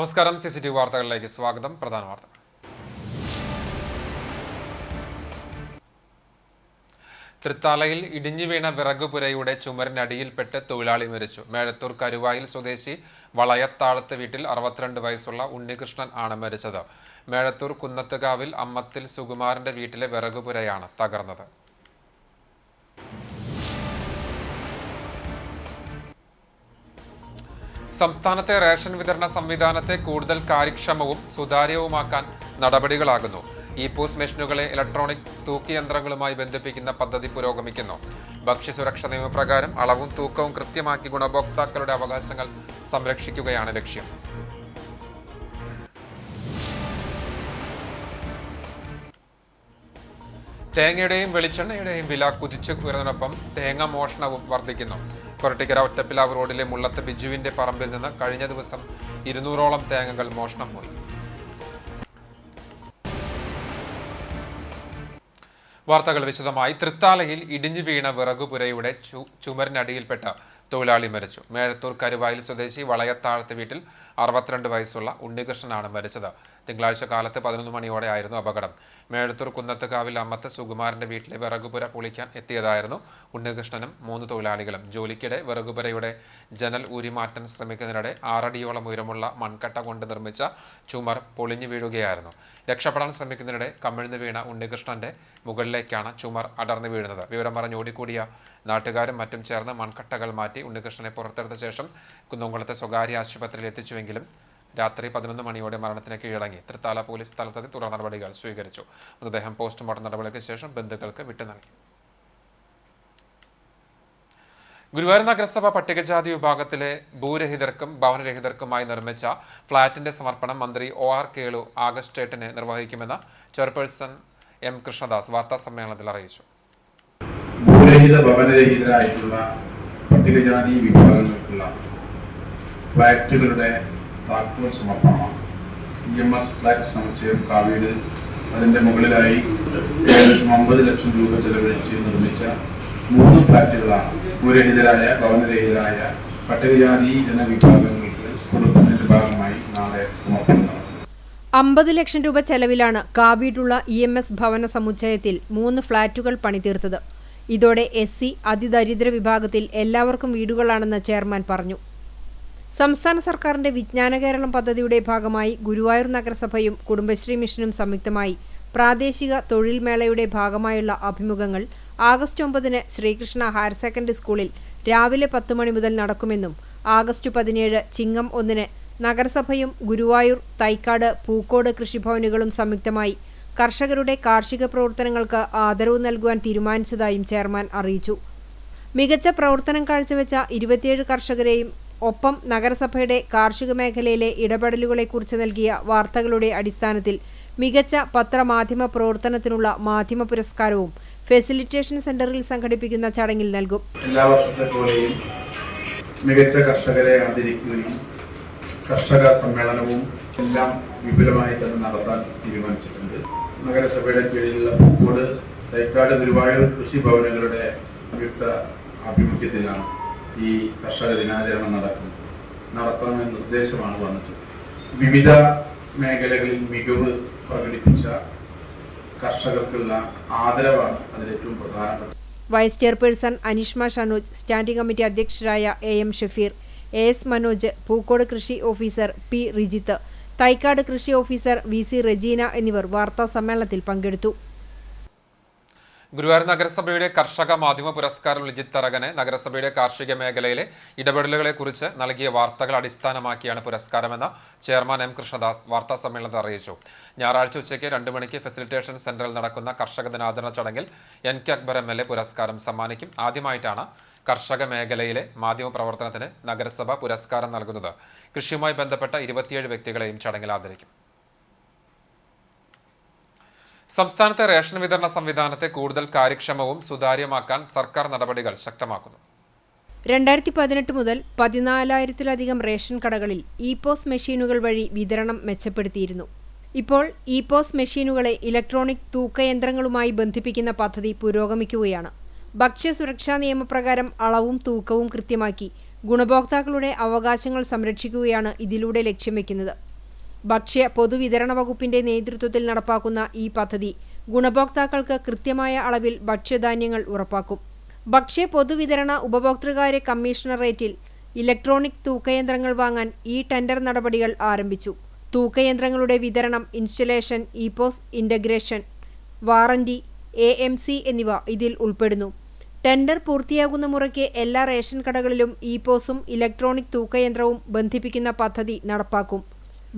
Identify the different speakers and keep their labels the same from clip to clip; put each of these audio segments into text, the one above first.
Speaker 1: നമസ്കാരം. CCTV വാർത്തകളിലേക്ക് സ്വാഗതം. പ്രധാന വാർത്തകൾ. തൃത്താലയിൽ ഇടിഞ്ഞു വീണ വിറകുപുരയുടെ ചുമരിനടിയിൽപ്പെട്ട് തൊഴിലാളി മരിച്ചു. മേഴത്തൂർ കരുവായിൽ സ്വദേശി വളയത്താഴത്ത് വീട്ടിൽ 62 വയസ്സുള്ള ഉണ്ണികൃഷ്ണൻ ആണ് മരിച്ചത്. മേഴത്തൂർ കുന്നത്തുകാവിൽ അമ്മത്തിൽ സുകുമാരന്റെ വീട്ടിലെ വിറകുപുരയാണ് തകർന്നത്. സംസ്ഥാനത്തെ റേഷൻ വിതരണ സംവിധാനത്തെ കൂടുതൽ കാര്യക്ഷമവും സുതാര്യവുമാക്കാൻ നടപടികളാകുന്നു. ഇ-പോസ് മെഷീനുകളെ ഇലക്ട്രോണിക് തൂക്കിയന്ത്രങ്ങളുമായി ബന്ധിപ്പിക്കുന്ന പദ്ധതി പുരോഗമിക്കുന്നു. ഭക്ഷ്യസുരക്ഷാ നിയമപ്രകാരം അളവും തൂക്കവും കൃത്യമാക്കി ഗുണഭോക്താക്കളുടെ അവകാശങ്ങൾ സംരക്ഷിക്കുകയാണ് ലക്ഷ്യം. തേങ്ങയുടെയും വെളിച്ചെണ്ണയുടെയും വില കുതിച്ചു ഉയർന്നതിനൊപ്പം തേങ്ങ മോഷണവും വർദ്ധിക്കുന്നു. കൊരട്ടിക്കര ഒറ്റപ്പിലാവ് റോഡിലെ മുള്ളത്ത് ബിജുവിന്റെ പറമ്പിൽ നിന്ന് കഴിഞ്ഞ ദിവസം 200ഓളം തേങ്ങകൾ മോഷണം പോയി. വാർത്തകൾ വിശദമായി. തൃത്താലയിൽ ഇടിഞ്ഞു വീണ വിറകുപുരയുടെ ചുമരിനടിയിൽപ്പെട്ട തൊഴിലാളി മരിച്ചു. മേഴത്തൂർ കരുവായിൽ സ്വദേശി വളയത്താഴത്ത് വീട്ടിൽ 62 വയസ്സുള്ള ഉണ്ണികൃഷ്ണനാണ് മരിച്ചത്. തിങ്കളാഴ്ച കാലത്ത് 11 മണിയോടെയായിരുന്നു അപകടം. മേഴത്തൂർ കുന്നത്തുകാവിൽ അമ്മത്ത് സുകുമാരന്റെ വീട്ടിലെ വിറകുപുര പൊളിക്കാൻ എത്തിയതായിരുന്നു ഉണ്ണികൃഷ്ണനും 3 തൊഴിലാളികളും. ജോലിക്കിടെ വിറകുപുരയുടെ ജനൽ ഊരിമാറ്റാൻ ശ്രമിക്കുന്നതിനിടെ 6 അടിയോളം ഉയരമുള്ള മൺകട്ട കൊണ്ട് നിർമ്മിച്ച ചുമർ പൊളിഞ്ഞു വീഴുകയായിരുന്നു. രക്ഷപ്പെടാൻ ശ്രമിക്കുന്നതിനിടെ കമിഴ്ന്നു വീണ ഉണ്ണികൃഷ്ണന്റെ മുകളിലേക്കാണ് ചുമർ അടർന്നു വീഴുന്നത്. വിവരം പറഞ്ഞ് ഓടിക്കൂടിയ നാട്ടുകാരും മറ്റും ചേർന്ന് മൺകട്ടകൾ മാറ്റി ഉണ്ണികൃഷ്ണനെ പുറത്തെടുത്ത ശേഷം കുന്നംകുളത്തെ സ്വകാര്യ ആശുപത്രിയിൽ എത്തിച്ചുവെങ്കിലും രാത്രി 11 മണിയോടെ മരണത്തിന് കീഴടങ്ങി. തൃത്താല പോലീസ് സ്ഥലത്തെത്തി തുടർ നടപടികൾ സ്വീകരിച്ചു. മൃതദേഹം പോസ്റ്റ്മോർട്ടം നടപടിക്ക് ശേഷം ബന്ധുക്കൾക്ക് വിട്ടു നൽകി. ഗുരുവായൂർ നഗരസഭ പട്ടികജാതി വിഭാഗത്തിലെ ഭൂരഹിതർക്കും ഭവനരഹിതർക്കുമായി നിർമ്മിച്ച ഫ്ളാറ്റിന്റെ സമർപ്പണം മന്ത്രി OR കേളു ആഗസ്റ്റ് 8 നിർവഹിക്കുമെന്ന് ചെയർപേഴ്സൺ M കൃഷ്ണദാസ് വാർത്താ സമ്മേളനത്തിൽ അറിയിച്ചു.
Speaker 2: ഭൂരഹിത ഭവനരഹിതരായിട്ടുള്ള പട്ടികജാതി വിഭാഗങ്ങൾക്കുള്ള ഫ്ളാറ്റുകളുടെ താക്കോൽ സമർപ്പണമാണ്. EMS ഫ്ളാറ്റ് സമുച്ചയം കാവീട് അതിൻ്റെ മുകളിലായി ഏകദേശം 50 ലക്ഷം രൂപ ചെലവഴിച്ച് നിർമ്മിച്ച 3 ഫ്ളാറ്റുകളാണ് ഭൂരഹിതരായ ഭവനരഹിതരായ പട്ടികജാതി ജനവിഭാഗങ്ങൾക്ക് കൊടുക്കുന്നതിന്റെ ഭാഗമായി നാളെ സമർപ്പണം നടക്കും.
Speaker 3: 50 ലക്ഷം രൂപ ചെലവിലാണ് കാവീടുള്ള EMS ഭവന സമുച്ചയത്തിൽ 3 ഫ്ളാറ്റുകൾ പണിതീർത്തത്. ഇതോടെ SC അതിദരിദ്ര വിഭാഗത്തിൽ എല്ലാവർക്കും വീടുകളാണെന്ന് ചെയർമാൻ പറഞ്ഞു. സംസ്ഥാന സർക്കാരിന്റെ വിജ്ഞാന കേരളം പദ്ധതിയുടെ ഭാഗമായി ഗുരുവായൂർ നഗരസഭയും കുടുംബശ്രീ മിഷനും സംയുക്തമായി പ്രാദേശിക തൊഴിൽ മേളയുടെ ഭാഗമായുള്ള അഭിമുഖങ്ങൾ ആഗസ്റ്റ് 9 ശ്രീകൃഷ്ണ ഹയർ സെക്കൻഡറി സ്കൂളിൽ രാവിലെ 10 മണി മുതൽ നടക്കുമെന്നും ആഗസ്റ്റ് 17 ചിങ്ങം 1 നഗരസഭയും ഗുരുവായൂർ, തൈക്കാട്, പൂക്കോട് കൃഷിഭവനുകളും സംയുക്തമായി കർഷകരുടെ കാർഷിക പ്രവർത്തനങ്ങൾക്ക് ആദരവ് നൽകുവാൻ തീരുമാനിച്ചതായും ചെയർമാൻ അറിയിച്ചു. മികച്ച പ്രവർത്തനം കാഴ്ചവെച്ച 27 കർഷകരെയും ഒപ്പം നഗരസഭയുടെ കാർഷിക മേഖലയിലെ ഇടപെടലുകളെക്കുറിച്ച് നൽകിയ വാർത്തകളുടെ അടിസ്ഥാനത്തിൽ മികച്ച പത്രമാധ്യമ പ്രവർത്തനത്തിനുള്ള മാധ്യമ പുരസ്കാരവും ഫെസിലിറ്റേഷൻ സെന്ററിൽ സംഘടിപ്പിക്കുന്ന ചടങ്ങിൽ നൽകും.
Speaker 2: എല്ലാ വർഷത്തെ പോലെയും മികച്ച കർഷകരെ ആദരിക്കുകയും കർഷക സമ്മേളനവും എല്ലാം വിപുലമായി തന്നെ നടത്താൻ തീരുമാനിച്ചിട്ടുണ്ട്. നഗരസഭയുടെ കീഴിലുള്ള പൂക്കോട്, തൈക്കാട്, ഗുരുവായൂർ കൃഷിഭവനുകളുടെ സംയുക്ത ആഭിമുഖ്യത്തിലാണ് ഈ കർഷക ദിനാചരണം നടത്തണമെന്ന നിർദ്ദേശമാണ് വന്നിട്ടുള്ളത്. വിവിധ മേഖലകളിൽ മികവ് പ്രകടിപ്പിച്ച കർഷകർക്കുള്ള ആദരവാണ് അതിലേറ്റവും പ്രധാനപ്പെട്ടത്.
Speaker 3: Vice chairperson Anishma Shanoj, standing committee അധ്യക്ഷരായ AM ഷഫീർ, AS മനോജ്, പൂക്കോട് കൃഷി ഓഫീസർ P റിജിത്ത്, തൈക്കാട് കൃഷി ഓഫീസർ VC റെജീന എന്നിവർ വാർത്താ സമ്മേളനത്തിൽ പങ്കെടുത്തു.
Speaker 1: ഗുരുവായൂർ നഗരസഭയുടെ കർഷക മാധ്യമ പുരസ്കാരം ലിജിത് തറകന് നഗരസഭയുടെ കാർഷിക മേഖലയിലെ ഇടപെടലുകളെക്കുറിച്ച് നൽകിയ വാർത്തകൾ അടിസ്ഥാനമാക്കിയാണ് പുരസ്കാരമെന്ന് ചെയർമാൻ M കൃഷ്ണദാസ് വാർത്താ സമ്മേളനത്തിൽ അറിയിച്ചു. ഞായറാഴ്ച ഉച്ചയ്ക്ക് 2 മണിക്ക് ഫെസിലിറ്റേഷൻ സെന്ററിൽ നടക്കുന്ന കർഷക ദിനാചരണ ചടങ്ങിൽ NK അക്ബർ MLA പുരസ്കാരം സമ്മാനിക്കും. ആദ്യമായിട്ടാണ് കർഷക മേഖലയിലെ മാധ്യമ പ്രവർത്തനത്തിന് നഗരസഭ പുരസ്കാരം നൽകുന്നത്. കൃഷിയുമായി ബന്ധപ്പെട്ട 27 വ്യക്തികളെയും ചടങ്ങിൽ ആദരിക്കും. സംസ്ഥാനത്തെ റേഷൻ വിതരണ സംവിധാനത്തെ കൂടുതൽ കാര്യക്ഷമവും സുതാര്യമാക്കാൻ സർക്കാർ നടപടികൾ ശക്തമാക്കുന്നു.
Speaker 3: 2018 മുതൽ 14,000-ലധികം റേഷൻ കടകളിൽ ഇ-പോസ് മെഷീനുകൾ വഴി വിതരണം മെച്ചപ്പെടുത്തിയിരുന്നു. ഇപ്പോൾ ഇ-പോസ് മെഷീനുകളെ ഇലക്ട്രോണിക് തൂക്കയന്ത്രങ്ങളുമായി ബന്ധിപ്പിക്കുന്ന പദ്ധതി പുരോഗമിക്കുകയാണ്. ഭക്ഷ്യസുരക്ഷാ നിയമപ്രകാരം അളവും തൂക്കവും കൃത്യമാക്കി ഗുണഭോക്താക്കളുടെ അവകാശങ്ങൾ സംരക്ഷിക്കുകയാണ് ഇതിലൂടെ ലക്ഷ്യം വെക്കുന്നത്. ഭക്ഷ്യ പൊതുവിതരണ വകുപ്പിന്റെ നേതൃത്വത്തിൽ നടപ്പാക്കുന്ന ഈ പദ്ധതി ഗുണഭോക്താക്കൾക്ക് കൃത്യമായ അളവിൽ ഭക്ഷ്യധാന്യങ്ങൾ ഉറപ്പാക്കും. ഭക്ഷ്യ പൊതുവിതരണ ഉപഭോക്തൃകാര്യ കമ്മീഷണറേറ്റിൽ ഇലക്ട്രോണിക് തൂക്കയന്ത്രങ്ങൾ വാങ്ങാൻ ഈ ടെൻഡർ നടപടികൾ ആരംഭിച്ചു. തൂക്കയന്ത്രങ്ങളുടെ വിതരണം, installation, ePOS integration, warranty, AMC എന്നിവ ഇതിൽ ഉൾപ്പെടുന്നു. ടെൻഡർ പൂർത്തിയാകുന്ന മുറയ്ക്ക് എല്ലാ റേഷൻ കടകളിലും ഇപോസും ഇലക്ട്രോണിക് തൂക്കയന്ത്രവും ബന്ധിപ്പിക്കുന്ന പദ്ധതി നടപ്പാക്കും.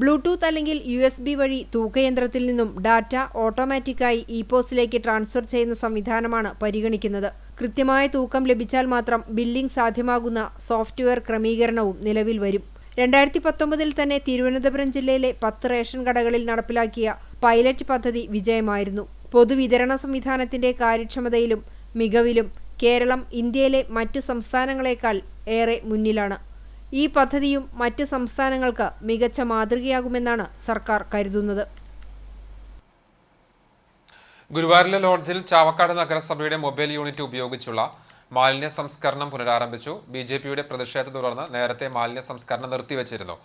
Speaker 3: ബ്ലൂടൂത്ത് അല്ലെങ്കിൽ USB വഴി തൂക്കയന്ത്രത്തിൽ നിന്നും ഡാറ്റ ഓട്ടോമാറ്റിക്കായി ഇപോസിലേക്ക് ട്രാൻസ്ഫർ ചെയ്യുന്ന സംവിധാനമാണ് പരിഗണിക്കുന്നത്. കൃത്യമായ തൂക്കം ലഭിച്ചാൽ മാത്രം ബില്ലിംഗ് സാധ്യമാകുന്ന സോഫ്റ്റ്വെയർ ക്രമീകരണവും നിലവിൽ വരും. 2019 തന്നെ തിരുവനന്തപുരം ജില്ലയിലെ 10 റേഷൻ കടകളിൽ നടപ്പിലാക്കിയ പൈലറ്റ് പദ്ധതി വിജയമായിരുന്നു. പൊതുവിതരണ സംവിധാനത്തിന്റെ കാര്യക്ഷമതയിലും മികവിലും കേരളം ഇന്ത്യയിലെ മറ്റ് സംസ്ഥാനങ്ങളെക്കാൾ ഏറെ മുന്നിലാണ്. ഈ പദ്ധതിയും മറ്റ് സംസ്ഥാനങ്ങൾക്ക് മികച്ച മാതൃകയാകുമെന്നാണ് സർക്കാർ കരുതുന്നത്.
Speaker 1: ഗുരുവായൂരിലെ ലോഡ്ജിൽ ചാവക്കാട് നഗരസഭയുടെ മൊബൈൽ യൂണിറ്റ് ഉപയോഗിച്ചുള്ള മാലിന്യ സംസ്കരണം പുനരാരംഭിച്ചു. BJPയുടെ പ്രതിഷേധത്തെ തുടർന്ന് നേരത്തെ മാലിന്യ സംസ്കരണം നിർത്തിവെച്ചിരുന്നു.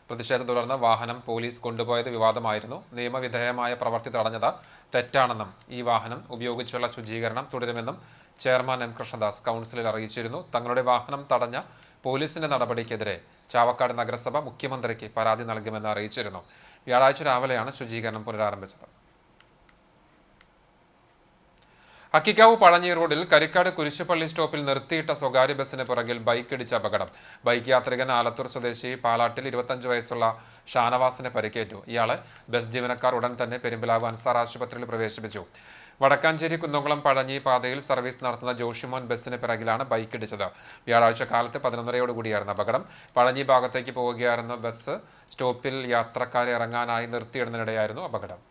Speaker 1: പ്രതിഷേധത്തെ തുടർന്ന് വാഹനം പോലീസ് കൊണ്ടുപോയത് വിവാദമായിരുന്നു. നിയമവിധേയമായ പ്രവൃത്തി തടഞ്ഞത് തെറ്റാണെന്നും ഈ വാഹനം ഉപയോഗിച്ചുള്ള ശുചീകരണം തുടരുമെന്നും ചെയർമാൻ M. കൃഷ്ണദാസ് കൗൺസിലിൽ അറിയിച്ചിരുന്നു. തങ്ങളുടെ വാഹനം തടഞ്ഞ പോലീസിന്റെ നടപടിക്കെതിരെ ചാവക്കാട് നഗരസഭ മുഖ്യമന്ത്രിക്ക് പരാതി നൽകുമെന്ന് അറിയിച്ചിരുന്നു. വ്യാഴാഴ്ച രാവിലെയാണ് ശുചീകരണം പുനരാരംഭിച്ചത്. അക്കിക്കാവ് പഴഞ്ഞി റോഡിൽ കരിക്കാട് കുരിശുപള്ളി സ്റ്റോപ്പിൽ നിർത്തിയിട്ട സ്വകാര്യ ബസിന് പുറകിൽ ബൈക്കിടിച്ച അപകടം. ബൈക്ക് യാത്രികൻ ആലത്തൂർ സ്വദേശി പാലാട്ടിൽ 25 വയസ്സുള്ള ഷാനവാസിന് പരിക്കേറ്റു. ഇയാളെ ബസ് ജീവനക്കാർ ഉടൻ തന്നെ പെരുമ്പിലാവ് അൻസാർ ആശുപത്രിയിൽ പ്രവേശിപ്പിച്ചു. വടക്കാഞ്ചേരി കുന്നംകുളം പഴഞ്ഞി പാതയിൽ സർവീസ് നടത്തുന്ന ജോഷിമോൻ ബസിന് പിറകിലാണ് ബൈക്കിടിച്ചത്. വ്യാഴാഴ്ച കാലത്ത് 11:30 അപകടം. പഴഞ്ഞി ഭാഗത്തേക്ക് പോവുകയായിരുന്ന ബസ് സ്റ്റോപ്പിൽ യാത്രക്കാരെ ഇറങ്ങാനായി നിർത്തിയിടുന്നതിനിടെയായിരുന്നു അപകടം.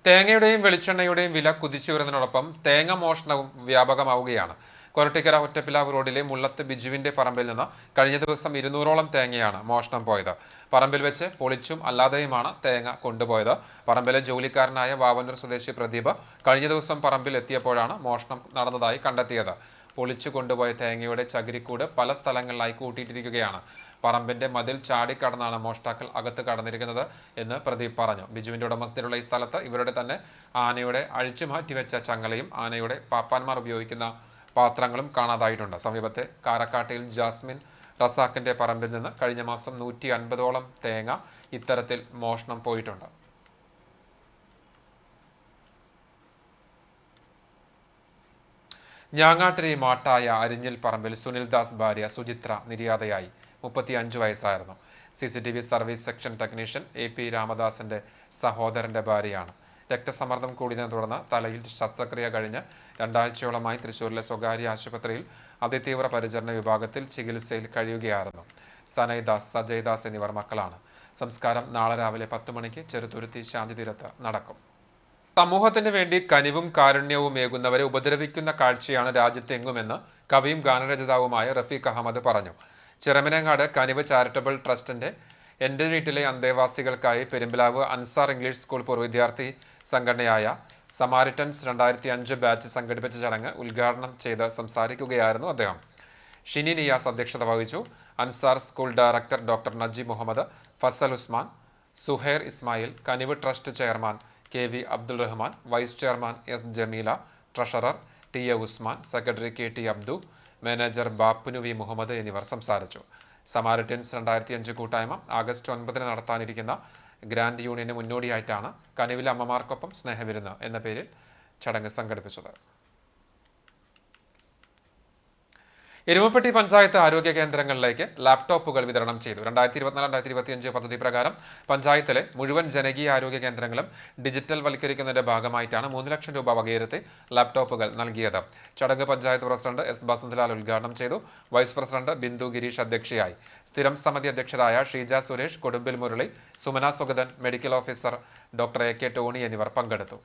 Speaker 1: തേങ്ങയുടെയും വെളിച്ചെണ്ണയുടെയും വില കുതിച്ചുയരുന്നതിനോടൊപ്പം തേങ്ങ മോഷണവും വ്യാപകമാവുകയാണ്. കൊരട്ടിക്കര ഒറ്റപ്പിലാവ് റോഡിലെ മുള്ളത്ത് ബിജുവിന്റെ പറമ്പിൽ നിന്ന് കഴിഞ്ഞ ദിവസം 200ഓളം തേങ്ങയാണ് മോഷണം പോയത്. പറമ്പിൽ വെച്ച് പൊളിച്ചും അല്ലാതെയുമാണ് തേങ്ങ കൊണ്ടുപോയത്. പറമ്പിലെ ജോലിക്കാരനായ വാവന്നൂർ സ്വദേശി പ്രദീപ് കഴിഞ്ഞ ദിവസം പറമ്പിൽ എത്തിയപ്പോഴാണ് മോഷണം നടന്നതായി കണ്ടെത്തിയത്. പൊളിച്ചു കൊണ്ടുപോയ തേങ്ങയുടെ ചകിരിക്കൂട് പല സ്ഥലങ്ങളിലായി കൂട്ടിയിട്ടിരിക്കുകയാണ്. പറമ്പിന്റെ മതിൽ ചാടിക്കടന്നാണ് മോഷ്ടാക്കൾ അകത്ത് കടന്നിരിക്കുന്നത് എന്ന് പ്രദീപ് പറഞ്ഞു. ബിജുവിന്റെ ഉടമസ്ഥതയിലുള്ള ഈ സ്ഥലത്ത് ഇവരുടെ തന്നെ ആനയുടെ അഴിച്ചുമാറ്റിവെച്ച ചങ്ങലയും ആനയുടെ പാപ്പാന്മാർ ഉപയോഗിക്കുന്ന പാത്രങ്ങളും കാണാതായിട്ടുണ്ട്. സമീപത്തെ കാരക്കാട്ടിൽ ജാസ്മിൻ റസാഖിന്റെ പറമ്പിൽ നിന്ന് കഴിഞ്ഞ മാസം 150ഓളം തേങ്ങ ഇത്തരത്തിൽ മോഷണം പോയിട്ടുണ്ട്. ഞാങ്ങാട്ടിരി മാട്ടായ അരിഞ്ഞിൽ പറമ്പിൽ സുനിൽദാസ് ഭാര്യ സുചിത്ര നിര്യാതയായി. 35 വയസ്സായിരുന്നു. CCTV service section technician AP രാമദാസിന്റെ സഹോദരന്റെ ഭാര്യയാണ്. രക്തസമ്മർദ്ദം കൂടിയതിനെ തുടർന്ന് തലയിൽ ശസ്ത്രക്രിയ കഴിഞ്ഞ് 2 ആഴ്ചയോളമായി തൃശ്ശൂരിലെ സ്വകാര്യ ആശുപത്രിയിൽ അതിതീവ്ര പരിചരണ വിഭാഗത്തിൽ ചികിത്സയിൽ കഴിയുകയായിരുന്നു. സനയ്ദാസ്, സജയ്ദാസ് എന്നിവർ മക്കളാണ്. സംസ്കാരം നാളെ രാവിലെ 10 മണിക്ക് ചെറുതുരുത്തി ശാന്തിതീരത്ത് നടക്കും. സമൂഹത്തിന് വേണ്ടി കനിവും കാരുണ്യവും ഏകുന്നവരെ ഉപദ്രവിക്കുന്ന കാഴ്ചയാണ് രാജ്യത്തെങ്ങുമെന്ന് കവിയും ഗാനരചയിതാവുമായ റഫീഖ് അഹമ്മദ് പറഞ്ഞു. ചിറമനങ്ങാട് കനിവ് ചാരിറ്റബിൾ ട്രസ്റ്റിന്റെ എൻ്റെ വീട്ടിലെ അന്തേവാസികൾക്കായി പെരുമ്പിലാവ് അൻസാർ ഇംഗ്ലീഷ് സ്കൂൾ പൂർവ്വ വിദ്യാർത്ഥി സംഘടനയായ സമാരിറ്റൻസ് 2005 ബാച്ച് സംഘടിപ്പിച്ച ചടങ്ങ് ഉദ്ഘാടനം ചെയ്ത് സംസാരിക്കുകയായിരുന്നു അദ്ദേഹം. ഷിനി നിയാസ് അധ്യക്ഷത വഹിച്ചു. Ansar school director doctor Naji Muhammad, Fazal Usman, Suhair Ismail, Kaniv trust chairman KV Abdul Rahman, vice chairman S Jameela, treasurer TA Usman, secretary KT Abdu, manager Bappunu V Muhammad എന്നിവർ സംസാരിച്ചു. സമാരിറ്റൻസ് 2005 കൂട്ടായ്മ ആഗസ്റ്റ് 9 നടത്താനിരിക്കുന്ന ഗ്രാൻഡ് യൂണിയന് മുന്നോടിയായിട്ടാണ് കനിവിലെ അമ്മമാർക്കൊപ്പം സ്നേഹവിരുന്ന് എന്ന പേരിൽ ചടങ്ങ് സംഘടിപ്പിച്ചത്. എരുമപ്പെട്ടി പഞ്ചായത്ത് ആരോഗ്യ കേന്ദ്രങ്ങളിലേക്ക് ലാപ്ടോപ്പുകൾ വിതരണം ചെയ്തു. 2024-2025 പദ്ധതി പ്രകാരം പഞ്ചായത്തിലെ മുഴുവൻ ജനകീയ ആരോഗ്യ കേന്ദ്രങ്ങളും ഡിജിറ്റൽ വൽക്കരിക്കുന്നതിന്റെ ഭാഗമായിട്ടാണ് 3 ലക്ഷം രൂപ വകയിരുത്തി ലാപ്ടോപ്പുകൾ നൽകിയത്. ചടങ്ങ് പഞ്ചായത്ത് പ്രസിഡന്റ് S ബസന്തലാൽ ഉദ്ഘാടനം ചെയ്തു. വൈസ് പ്രസിഡന്റ് ബിന്ദു ഗിരീഷ് അധ്യക്ഷയായി. സ്ഥിരം സമിതി അധ്യക്ഷരായ Sheeja Suresh, Kodumbil Murali, Sumana Sugathan, medical officer doctor AK Tony എന്നിവർ പങ്കെടുത്തു.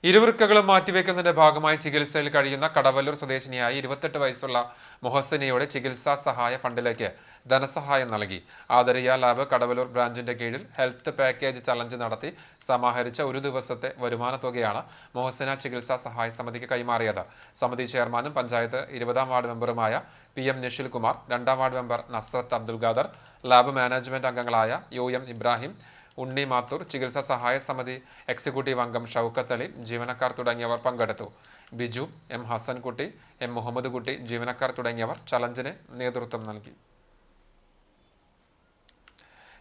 Speaker 1: ഇരുവൃക്കകളും മാറ്റിവെക്കുന്നതിന്റെ ഭാഗമായി ചികിത്സയിൽ കഴിയുന്ന കടവല്ലൂർ സ്വദേശിനിയായി 28 വയസ്സുള്ള മൊഹസിനയുടെ ചികിത്സാ സഹായ ഫണ്ടിലേക്ക് ധനസഹായം നൽകി. ആദരിയ ലാബ് കടവല്ലൂർ ബ്രാഞ്ചിന്റെ കീഴിൽ ഹെൽത്ത് പാക്കേജ് ചലഞ്ച് നടത്തി സമാഹരിച്ച ഒരു ദിവസത്തെ വരുമാന തുകയാണ് മൊഹസിന ചികിത്സാ സഹായ സമിതിക്ക് കൈമാറിയത്. സമിതി ചെയർമാനും പഞ്ചായത്ത് 20-ാം വാർഡ് മെമ്പറുമായ PM നിഷിൽ കുമാർ, 2-ാം ward member Nasrath Abdul Khader, lab management അംഗങ്ങളായ UM ഇബ്രാഹിം, ഉണ്ണി മാത്തൂർ, ചികിത്സാ സഹായ സമിതി എക്സിക്യൂട്ടീവ് അംഗം ഷൗക്കത്ത് അലി, ജീവനക്കാർ തുടങ്ങിയവർ പങ്കെടുത്തു. ബിജു, M ഹസൻകുട്ടി, M മുഹമ്മദ് കുട്ടി, ജീവനക്കാർ തുടങ്ങിയവർ ചലഞ്ചിന് നേതൃത്വം നൽകി.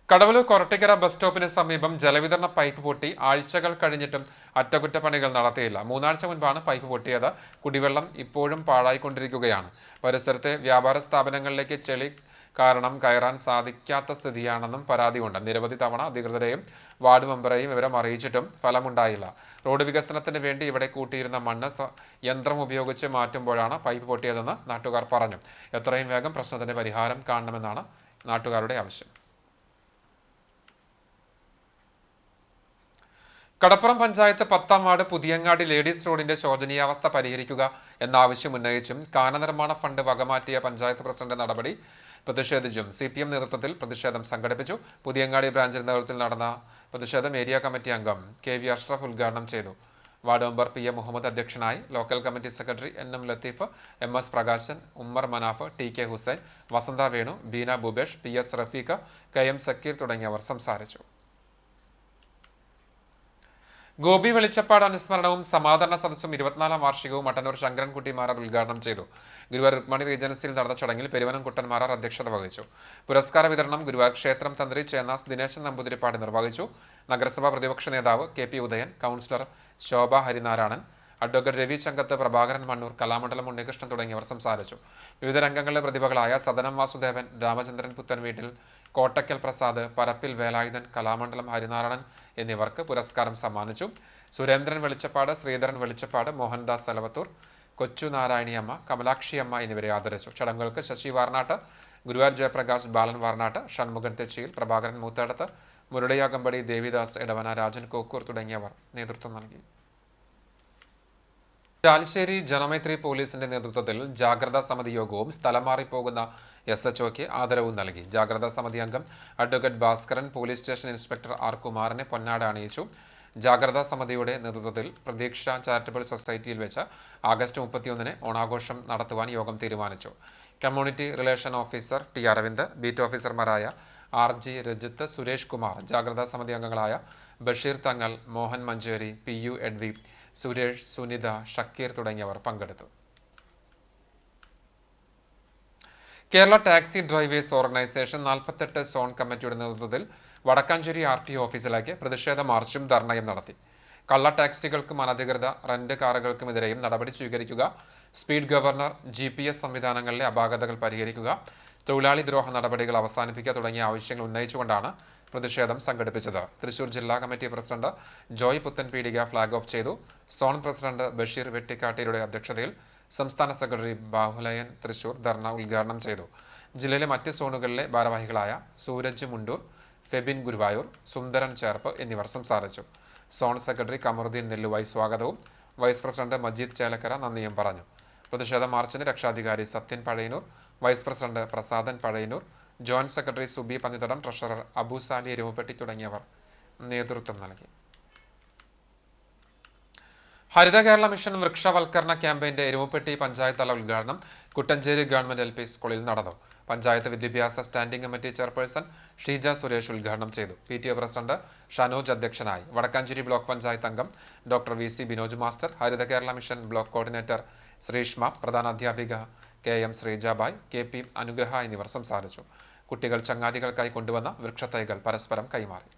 Speaker 1: കടവല്ലൂർ കൊരട്ടിക്കര ബസ് സ്റ്റോപ്പിന് സമീപം ജലവിതരണ പൈപ്പ് പൊട്ടി ആഴ്ചകൾ കഴിഞ്ഞിട്ടും അറ്റകുറ്റപ്പണികൾ നടത്തിയില്ല. 3 ആഴ്ച മുൻപാണ് പൈപ്പ് പൊട്ടിയത്. കുടിവെള്ളം ഇപ്പോഴും പാഴായിക്കൊണ്ടിരിക്കുകയാണ്. പരിസരത്തെ വ്യാപാര സ്ഥാപനങ്ങളിലേക്ക് ചെളി കാരണം കയറാൻ സാധിക്കാത്ത സ്ഥിതിയാണെന്നും പരാതിയുണ്ട്. നിരവധി തവണ അധികൃതരെയും വാർഡ് മെമ്പറെയും വിവരം അറിയിച്ചിട്ടും ഫലമുണ്ടായില്ല. റോഡ് വികസനത്തിന് വേണ്ടി ഇവിടെ കൂട്ടിയിരുന്ന മണ്ണ് യന്ത്രം ഉപയോഗിച്ച് മാറ്റുമ്പോഴാണ് പൈപ്പ് പൊട്ടിയതെന്ന് നാട്ടുകാർ പറഞ്ഞു. എത്രയും വേഗം പ്രശ്നത്തിന് പരിഹാരം കാണണമെന്നാണ് നാട്ടുകാരുടെ ആവശ്യം. കടപ്പുറം പഞ്ചായത്ത് 10-ാം വാർഡ് പുതിയങ്ങാടി ലേഡീസ് റോഡിന്റെ ശോചനീയാവസ്ഥ പരിഹരിക്കുക എന്ന ആവശ്യം ഉന്നയിച്ചും കാന നിർമ്മാണ ഫണ്ട് വകമാറ്റിയ പഞ്ചായത്ത് പ്രസിഡന്റ് നടപടി പ്രതിഷേധിച്ചും CPM നേതൃത്വത്തിൽ പ്രതിഷേധം സംഘടിപ്പിച്ചു. പുതിയങ്ങാടി ബ്രാഞ്ചിന്റെ നേതൃത്വത്തിൽ നടന്ന പ്രതിഷേധം ഏരിയ കമ്മിറ്റി അംഗം KV അഷ്റഫ് ഉദ്ഘാടനം ചെയ്തു. വാർഡ് മെമ്പർ PM മുഹമ്മദ് അധ്യക്ഷനായി. Local committee secretary NM Latheef, MS Prakashan, Ummer Manaf, TK Hussain, Vasantha Venu, Beena Bhupesh, PS Rafeeq, KM Sakkeer തുടങ്ങിയവർ സംസാരിച്ചു. ഗോപി വെളിച്ചപ്പാട് അനുസ്മരണവും സമാദരണ സദസ്സും 24-ാം വാർഷികവും മട്ടന്നൂർ ശങ്കരൻകുട്ടി മാരാർ ഉദ്ഘാടനം ചെയ്തു. ഗുരുവായൂർ രുക്മണി റീജൻസിയിൽ നടന്ന ചടങ്ങിൽ പെരുവനംകുട്ടൻ മാരാർ അധ്യക്ഷത വഹിച്ചു. പുരസ്കാര വിതരണം ഗുരുവായൂർ ക്ഷേത്രം തന്ത്രി ചേന്നാസ് ദിനേശൻ നമ്പൂതിരിപ്പാട് നിർവഹിച്ചു. നഗരസഭാ പ്രതിപക്ഷ നേതാവ് KP ഉദയൻ, കൗൺസിലർ ശോഭ ഹരിനാരായണൻ, അഡ്വക്കേറ്റ് രവി ചങ്കത്ത്, പ്രഭാകരൻ മണ്ണൂർ, കലാമണ്ഡലം ഉണ്ണികൃഷ്ണൻ തുടങ്ങിയവർ സംസാരിച്ചു. വിവിധ രംഗങ്ങളിലെ പ്രതിഭകളായ സദനം വാസുദേവൻ, രാമചന്ദ്രൻ പുത്തൻവീട്ടിൽ, കോട്ടക്കൽ പ്രസാദ്, പരപ്പിൽ വേലായുധൻ, കലാമണ്ഡലം ഹരിനാരായണൻ എന്നിവർക്ക് പുരസ്കാരം സമ്മാനിച്ചു. സുരേന്ദ്രൻ വെളിച്ചപ്പാട്, ശ്രീധരൻ വെളിച്ചപ്പാട്, മോഹൻദാസ് തലവത്തൂർ, കൊച്ചു നാരായണിയമ്മ, കമലാക്ഷിയമ്മ എന്നിവരെ ആദരിച്ചു. ചടങ്ങുകൾക്ക് ശശി വാർനാട്ട്, ഗുരുവായൂർ ജയപ്രകാശ്, ബാലൻ വാർനാട്ട്, ഷൺമുഖൻ തെച്ചിയിൽ, പ്രഭാകരൻ മൂത്തേടത്ത്, മുരളിയാകമ്പടി, ദേവിദാസ് എടവന, രാജൻ കോക്കൂർ തുടങ്ങിയവർ നേതൃത്വം നൽകി. ചാലിശ്ശേരി ജനമൈത്രി പോലീസിന്റെ നേതൃത്വത്തിൽ ജാഗ്രതാ സമിതി യോഗവും സ്ഥലം മാറിപ്പോകുന്ന SHOയ്ക്ക് ആദരവും നൽകി. ജാഗ്രതാ സമിതി അംഗം advocate Bhaskaran police station inspector R കുമാറിനെ പൊന്നാട അണിയിച്ചു. ജാഗ്രതാ സമിതിയുടെ നേതൃത്വത്തിൽ പ്രതീക്ഷ ചാരിറ്റബിൾ സൊസൈറ്റിയിൽ വെച്ച് ആഗസ്റ്റ് 31-ന് ഓണാഘോഷം നടത്തുവാൻ യോഗം തീരുമാനിച്ചു. Community relation officer T Aravind, beat ഓഫീസർമാരായ RG രജിത്ത്, സുരേഷ് കുമാർ, ജാഗ്രതാ സമിതി അംഗങ്ങളായ ബഷീർ തങ്ങൾ, മോഹൻ മഞ്ചേരി, PU എഡ്വി, സുരേഷ്, സുനിത, ഷക്കീർ തുടങ്ങിയവർ പങ്കെടുത്തു. Kerala taxi drivers organisation 48 zone കമ്മിറ്റിയുടെ നേതൃത്വത്തിൽ വടക്കാഞ്ചേരി RTO ഓഫീസിലേക്ക് പ്രതിഷേധ മാർച്ചും ധർണയും നടത്തി. കള്ള ടാക്സികൾക്കും അനധികൃത റെന്റ് കാറുകൾക്കുമെതിരെയും നടപടി സ്വീകരിക്കുക, സ്പീഡ് ഗവർണർ, GPS സംവിധാനങ്ങളിലെ അപാകതകൾ പരിഹരിക്കുക, തൊഴിലാളി ദ്രോഹ നടപടികൾ അവസാനിപ്പിക്കുക തുടങ്ങിയ ആവശ്യങ്ങൾ ഉന്നയിച്ചുകൊണ്ടാണ് പ്രതിഷേധം സംഘടിപ്പിച്ചത്. തൃശൂർ ജില്ലാ committee president Joy Puthanpeedika flag off ചെയ്തു. സോൺ പ്രസിഡന്റ് ബഷീർ വെട്ടിക്കാട്ടിയുടെ അധ്യക്ഷതയിൽ സംസ്ഥാന സെക്രട്ടറി ബാഹുലയൻ തൃശൂർ ധർണ ഉദ്ഘാടനം ചെയ്തു. ജില്ലയിലെ മറ്റ് സോണുകളിലെ ഭാരവാഹികളായ സൂരജ് മുണ്ടൂർ, ഫെബിൻ ഗുരുവായൂർ, സുന്ദരൻ ചേർപ്പ് എന്നിവർ സംസാരിച്ചു. സോൺ സെക്രട്ടറി കമറുദ്ദീൻ നെല്ലുവായി സ്വാഗതവും വൈസ് പ്രസിഡന്റ് മജീദ് ചേലക്കര നന്ദിയും പറഞ്ഞു. പ്രതിഷേധ മാർച്ചിന് രക്ഷാധികാരി Sathyan Pazhayannur, vice president Prasadan Pazhayannur, joint secretary Subi Pannithadam, treasurer Abu Sali Erumapetty തുടങ്ങിയവർ നേതൃത്വം നൽകി. ഹരിത കേരള മിഷൻ വൃക്ഷവൽക്കരണ ക്യാമ്പയിന്റെ എരുമപ്പെട്ടി പഞ്ചായത്ത് തല ഉദ്ഘാടനം കുട്ടഞ്ചേരി ഗവൺമെന്റ് LP സ്കൂളിൽ നടന്നു. പഞ്ചായത്ത് വിദ്യാഭ്യാസ standing committee chairperson Sheeja Suresh ഉദ്ഘാടനം ചെയ്തു. PTA പ്രസിഡന്റ് ഷനോജ് അധ്യക്ഷനായി. വടക്കാഞ്ചേരി ബ്ലോക്ക് പഞ്ചായത്ത് അംഗം doctor VC Binoj master, Haritha Kerala mission block coordinator Sreeshma, പ്രധാന അധ്യാപിക KM ശ്രീജാബായ്, KP അനുഗ്രഹ എന്നിവർ സംസാരിച്ചു. കുട്ടികൾ ചങ്ങാതികൾക്കായി കൊണ്ടുവന്ന വൃക്ഷത്തൈകൾ പരസ്പരം കൈമാറി.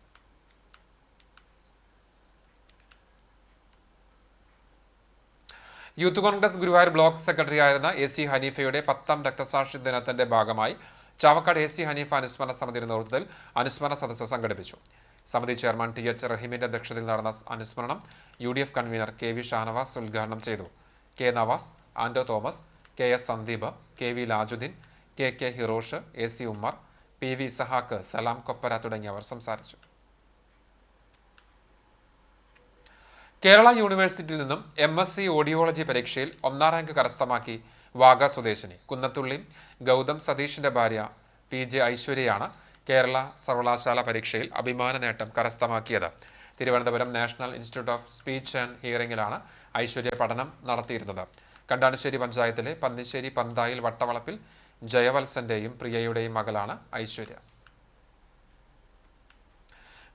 Speaker 1: Youth Congress Guruvayur block secretary ആയിരുന്ന AC ഹനീഫയുടെ 10ാം രക്തസാക്ഷി ദിനത്തിന്റെ ഭാഗമായി ചാവക്കാട് AC ഹനീഫ അനുസ്മരണ സമിതിയുടെ നേതൃത്വത്തിൽ അനുസ്മരണ സദസ്സ് സംഘടിപ്പിച്ചു. സമിതി ചെയർമാൻ TH റഹീമിന്റെ അധ്യക്ഷതയിൽ നടന്ന അനുസ്മരണം UDF കൺവീനർ KV ഷാനവാസ് ഉദ്ഘാടനം ചെയ്തു. K Navas, Ando Thomas, KS Sandeep, KV Lajudheen, KK Hirosh, AC Ummer, PV Sahak, Salam Koppara തുടങ്ങിയവർ സംസാരിച്ചു. കേരള യൂണിവേഴ്സിറ്റിയിൽ നിന്നും MSc ഓഡിയോളജി പരീക്ഷയിൽ 1ാം റാങ്ക് കരസ്ഥമാക്കി വാഗ സ്വദേശിനി കുന്നത്തുള്ളി ഗൗതം സതീഷിന്റെ ഭാര്യ PJ ഐശ്വര്യയാണ് കേരള സർവകലാശാല പരീക്ഷയിൽ അഭിമാന നേട്ടം കരസ്ഥമാക്കിയത്. Thiruvananthapuram national institute of speech and ഹിയറിംഗിലാണ് ഐശ്വര്യ പഠനം നടത്തിയിരുന്നത്. കണ്ടാണശ്ശേരി പഞ്ചായത്തിലെ പന്നിശ്ശേരി പന്തായിൽ വട്ടവളപ്പിൽ ജയവത്സന്റെയും പ്രിയയുടെയും മകളാണ് ഐശ്വര്യ.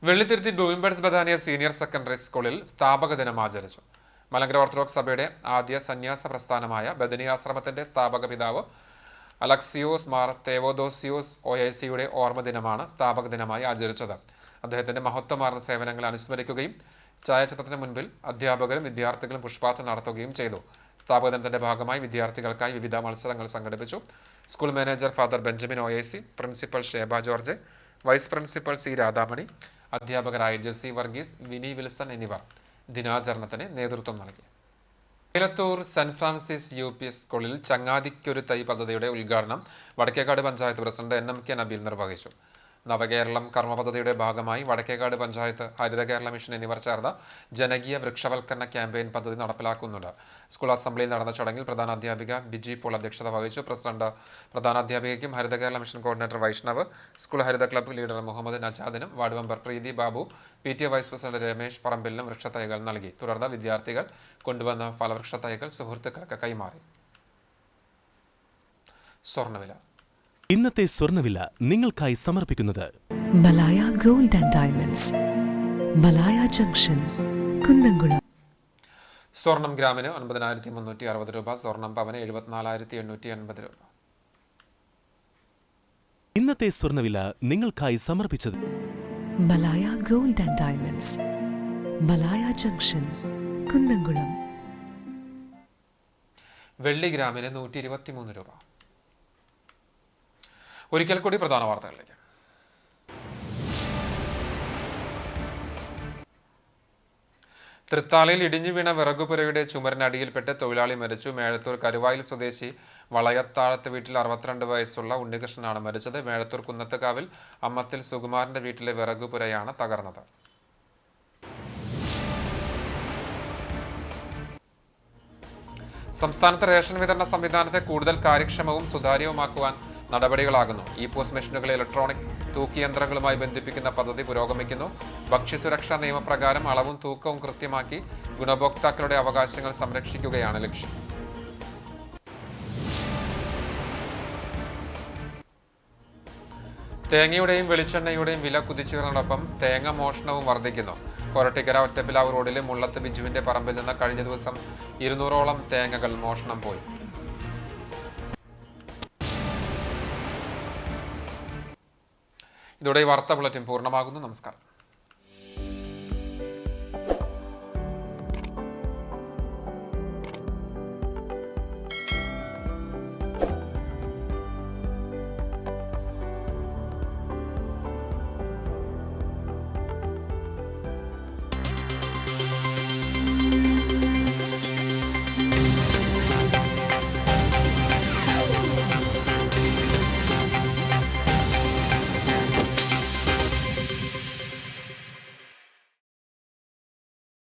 Speaker 1: വെള്ളിത്തിരുത്തി ഡൂയിംബേഴ്സ് ബഥാനിയ സീനിയർ സെക്കൻഡറി സ്കൂളിൽ സ്ഥാപക ദിനം ആചരിച്ചു. മലങ്കര ഓർത്തഡോക്സ് സഭയുടെ ആദ്യ സന്യാസ പ്രസ്ഥാനമായ ബദനിയാശ്രമത്തിന്റെ സ്ഥാപക പിതാവ് അലക്സിയോസ് മാർ തേവോദോസിയോസ് OICയുടെ ഓർമ്മ ദിനമാണ് സ്ഥാപക ദിനമായി ആചരിച്ചത്. അദ്ദേഹത്തിന്റെ മഹത്വമാർന്ന സേവനങ്ങൾ അനുസ്മരിക്കുകയും ഛായാചിത്രത്തിന് മുൻപിൽ അധ്യാപകരും വിദ്യാർത്ഥികളും പുഷ്പാർച്ചന നടത്തുകയും ചെയ്തു. സ്ഥാപക ദിനത്തിന്റെ ഭാഗമായി വിദ്യാർത്ഥികൾക്കായി വിവിധ മത്സരങ്ങൾ സംഘടിപ്പിച്ചു. School manager Father Benjamin OIC, principal Sheba George, vice principal C Radhamani, അധ്യാപകരായ ജെസ്സി വർഗീസ്, വിനി വിൽസൺ എന്നിവർ ദിനാചരണത്തിന് നേതൃത്വം നൽകി. ഏലത്തൂർ സെന്റ് ഫ്രാൻസിസ് UP സ്കൂളിൽ ചങ്ങാതിക്കൊരു തൈ പദ്ധതിയുടെ ഉദ്ഘാടനം വടക്കേക്കാട് പഞ്ചായത്ത് പ്രസിഡന്റ് NMK നബീൽ നിർവഹിച്ചു. നവകേരളം കർമ്മ പദ്ധതിയുടെ ഭാഗമായി വടക്കേക്കാട് പഞ്ചായത്ത്, ഹരിത കേരള മിഷൻ എന്നിവർ ചേർന്ന് ജനകീയ വൃക്ഷവൽക്കരണ ക്യാമ്പയിൻ പദ്ധതി നടപ്പിലാക്കുന്നുണ്ട്. സ്കൂൾ അസംബ്ലിയിൽ നടന്ന ചടങ്ങിൽ പ്രധാനാധ്യാപിക ബിജി പോൾ അധ്യക്ഷത വഹിച്ചു. പ്രസിഡന്റ് പ്രധാനാധ്യാപികയ്ക്കും Haritha Kerala mission coordinator Vaishnav, school Haritha club leader Muhammad നജാദിനും ward member Preethi Babu, PTA vice president Ramesh പറമ്പിലിനും വൃക്ഷത്തൈകൾ നൽകി. തുടർന്ന് വിദ്യാർത്ഥികൾ കൊണ്ടുവന്ന ഫലവൃക്ഷത്തൈകൾ സുഹൃത്തുക്കൾക്ക് കൈമാറി. സ്വർണ്ണവില.
Speaker 4: ഇന്നത്തെ സ്വർണ്ണവില നിങ്ങൾക്കായി സമർപ്പിക്കുന്നത്
Speaker 5: Malaya gold and diamonds, Malaya junction, Kunnamkulam.
Speaker 1: സ്വർണം ഗ്രാമിന് 9360 രൂപ, സ്വർണം പവന് 74,880 രൂപ.
Speaker 4: ഇന്നത്തെ സ്വർണ്ണവില നിങ്ങൾക്കായി സമർപ്പിച്ചത്
Speaker 5: Malaya gold and diamonds, Malaya junction, Kunnamkulam.
Speaker 1: വെള്ളി ഗ്രാമിന് 123 രൂപ. ഒരിക്കൽ കൂടി പ്രധാന വാർത്തകളിലേക്ക്. തൃത്താലയിൽ ഇടിഞ്ഞു വീണ വിറകുപുരയുടെ ചുമരിനടിയിൽപ്പെട്ട് തൊഴിലാളി മരിച്ചു. മേഴത്തൂർ കരുവായിൽ സ്വദേശി വളയത്താഴത്ത് വീട്ടിൽ 62 വയസ്സുള്ള ഉണ്ണികൃഷ്ണനാണ് മരിച്ചത്. മേഴത്തൂർ കുന്നത്തുകാവിൽ അമ്മത്തിൽ സുകുമാരന്റെ വീട്ടിലെ വിറകുപുരയാണ് തകർന്നത്. സംസ്ഥാനത്ത് റേഷൻ വിതരണ സംവിധാനത്തെ കൂടുതൽ കാര്യക്ഷമവും സുതാര്യവുമാക്കുവാൻ നടപടികളാകുന്നു. പോസ്റ്റ് മെഷീനുകളെ ഇലക്ട്രോണിക് തൂക്കിയന്ത്രങ്ങളുമായി ബന്ധിപ്പിക്കുന്ന പദ്ധതി പുരോഗമിക്കുന്നു. ഭക്ഷ്യസുരക്ഷാ നിയമപ്രകാരം അളവും തൂക്കവും കൃത്യമാക്കി ഗുണഭോക്താക്കളുടെ അവകാശങ്ങൾ സംരക്ഷിക്കുകയാണ് ലക്ഷ്യം. തേങ്ങയുടെയും വെളിച്ചെണ്ണയുടെയും വില കുതിച്ചുയർന്നതോടൊപ്പം തേങ്ങ മോഷണവും വർദ്ധിക്കുന്നു. കൊരട്ടിക്കര ഒറ്റപ്പിലാവ് റോഡിലെ മുള്ളത്ത് ബിജുവിന്റെ പറമ്പിൽ നിന്ന് കഴിഞ്ഞ ദിവസം 200ഓളം തേങ്ങകൾ മോഷണം പോയി. ഇതോടെ ഈ വാർത്താ ബുള്ളറ്റിൻ പൂർണ്ണമാകുന്നു. നമസ്കാരം.